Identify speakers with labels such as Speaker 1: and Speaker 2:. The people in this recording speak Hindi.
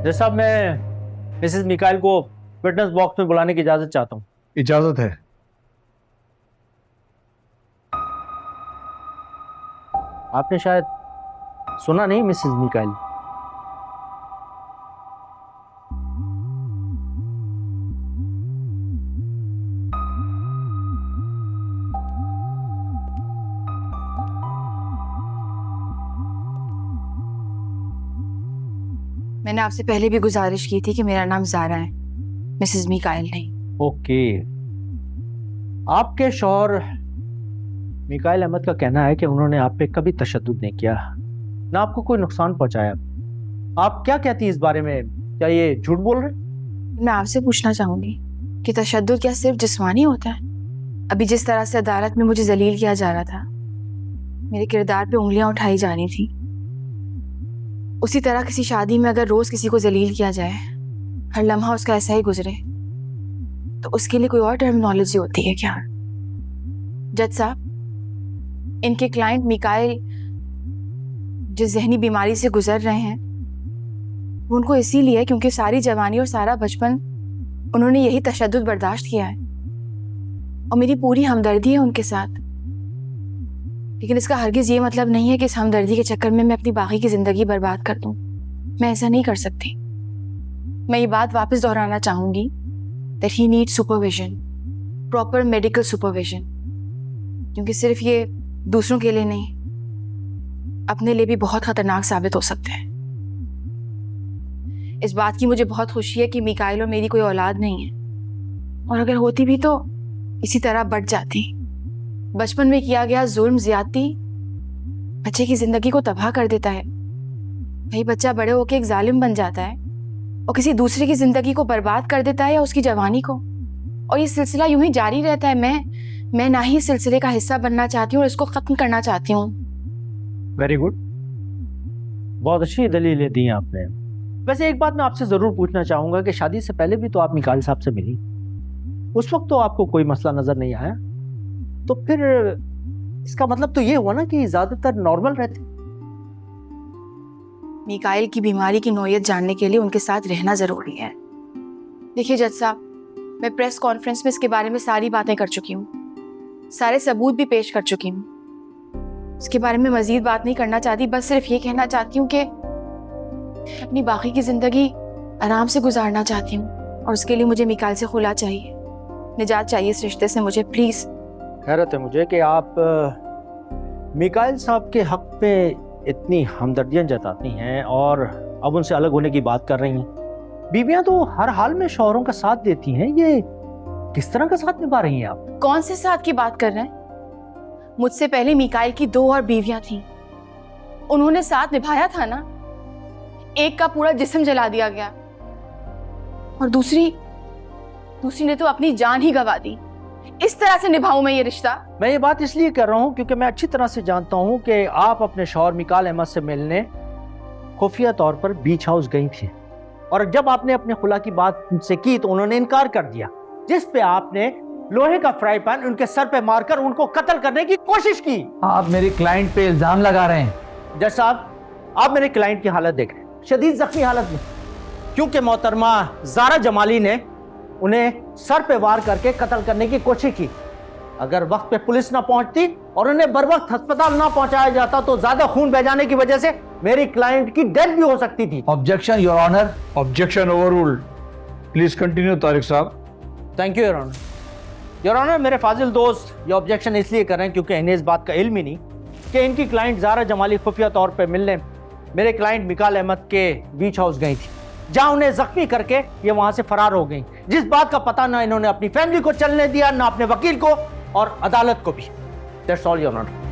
Speaker 1: जज साहब, मैं मिसेस मिकाइल को विटनेस बॉक्स में बुलाने की इजाजत चाहता हूँ।
Speaker 2: इजाजत है।
Speaker 1: आपने शायद सुना नहीं मिसेस मिकाइल।
Speaker 3: मैंने आपसे पहले भी गुजारिश की थी कि मेरा नाम ज़ारा है, मिसेस मिकाइल नहीं।
Speaker 1: ओके, आपके शौहर मिकाइल अहमद का कहना है कि उन्होंने आप पे कभी तशद्दुद नहीं किया, ना आपको कोई नुकसान पहुंचाया। आप क्या कहती हैं इस बारे में? क्या ये झूठ बोल रहे?
Speaker 3: मैं आपसे पूछना चाहूंगी कि तशद्दुद क्या सिर्फ जिस्मानी होता है? अभी जिस तरह से अदालत में मुझे जलील किया जा रहा था, मेरे किरदार पे उंगलियां उठाई जा रही थी, उसी तरह किसी शादी में अगर रोज किसी को जलील किया जाए, हर लम्हा उसका ऐसा ही गुजरे, तो उसके लिए कोई और टर्मिनोलॉजी होती है क्या? जज साहब, इनके क्लाइंट मिकाइल जिस जहनी बीमारी से गुजर रहे हैं, वो उनको इसीलिए क्योंकि सारी जवानी और सारा बचपन उन्होंने यही तशद्दुद बर्दाश्त किया है, और मेरी पूरी हमदर्दी है उनके साथ। लेकिन इसका हरगिज ये मतलब नहीं है कि इस हमदर्दी के चक्कर में मैं अपनी बाकी की जिंदगी बर्बाद कर दूं। मैं ऐसा नहीं कर सकती। मैं ये बात वापस दोहराना चाहूंगी that he need supervision, proper medical supervision, क्योंकि सिर्फ ये दूसरों के लिए नहीं, अपने लिए भी बहुत खतरनाक साबित हो सकते हैं। इस बात की मुझे बहुत खुशी है कि मिकाइल और मेरी कोई औलाद नहीं है, और अगर होती भी तो इसी तरह बढ़ जाती। बचपन में किया गया जुल्म, ज्यादती बच्चे की जिंदगी को तबाह कर देता है। वही बच्चा बड़े होकर एक जालिम बन जाता है और किसी दूसरे की जिंदगी को बर्बाद कर देता है, या उसकी जवानी को, और ये सिलसिला यूं ही जारी रहता है। मैं ना ही इस सिलसिले का हिस्सा बनना चाहती हूँ और इसको खत्म करना चाहती हूँ।
Speaker 1: वेरी गुड, बहुत अच्छी दलीलें दी आपने। वैसे एक बात मैं आपसे जरूर पूछना चाहूंगा कि शादी से पहले भी तो आप मिकाइल साहब से मिली, उस वक्त तो आपको कोई मसला नजर नहीं आया, तो फिर इसका मतलब तो ये हुआ ना कि ज्यादातर नॉर्मल रहते।
Speaker 3: मिकाइल की बीमारी की नौयत जानने के लिए उनके साथ रहना जरूरी है। देखिए जज साहब, मैं प्रेस कॉन्फ्रेंस में इसके बारे में सारी बातें कर चुकी हूँ, सारे सबूत भी पेश कर चुकी हूँ। इसके बारे में मजीद बात नहीं करना चाहती, बस सिर्फ ये कहना चाहती हूँ कि अपनी बाकी की जिंदगी आराम से गुजारना चाहती हूँ, और उसके लिए मुझे मिकाइल से खुला चाहिए, निजात चाहिए इस रिश्ते से मुझे, प्लीज।
Speaker 1: हैरत है मुझे कि आप मिकाइल साहब के हक पे इतनी हमदर्दियां जताती हैं और अब उनसे अलग होने की बात कर रही हैं। बीवियां तो हर हाल में शौहरों का साथ देती हैं, ये किस तरह का साथ निभा रही हैं आप?
Speaker 3: कौन से साथ की बात कर रहे हैं? मुझसे पहले मिकाइल की 2 और बीवियां थीं, उन्होंने साथ निभाया था ना। एक का पूरा जिस्म जला दिया गया, और दूसरी ने तो अपनी जान ही गंवा दी। इस तरह से निभाऊं मैं ये रिश्ता?
Speaker 1: मैं ये बात इसलिए कर रहा हूँ क्योंकि मैं अच्छी तरह से जानता हूँ कि आप अपने शौहर मिकाइल अहमद से मिलने खुफिया तौर पर बीच हाउस गई थी, और जब आपने अपने खुला की बात उनसे की तो उन्होंने इनकार कर दिया, जिस पे आपने लोहे का फ्राई पैन उनके सर पे मारकर उनको कत्ल करने की कोशिश की।
Speaker 2: आप मेरे क्लाइंट पे इल्जाम लगा रहे हैं।
Speaker 1: जज साहब, आप मेरे क्लाइंट की हालत देख रहे हैं, शदीद जख्मी हालत में, क्योंकि मोहतरमा ज़ारा जमाली ने उन्हें सर पे वार करके कत्ल करने की कोशिश की। अगर वक्त पे पुलिस ना पहुंचती और उन्हें बर वक्त अस्पताल ना पहुंचाया जाता तो ज्यादा खून बह जाने की वजह से मेरी क्लाइंट की डेथ भी हो सकती थी।
Speaker 2: Objection your honour. Objection overruled. Please continue Tariq साहब।
Speaker 1: Thank you your honour. Your honour, मेरे फाजिल दोस्त ये ऑब्जेक्शन इसलिए कर रहे हैं क्योंकि इन्हें इस बात का इल्म ही नहीं कि इनकी क्लाइंट ज़ारा जमाली खुफिया तौर पर मिलने मेरे क्लाइंट मिकाइल अहमद के बीच हाउस गई थी, जहां उन्हें जख्मी करके ये वहां से फरार हो गई, जिस बात का पता ना इन्होंने अपनी फैमिली को चलने दिया, ना अपने वकील को और अदालत को भी। That's all your honour.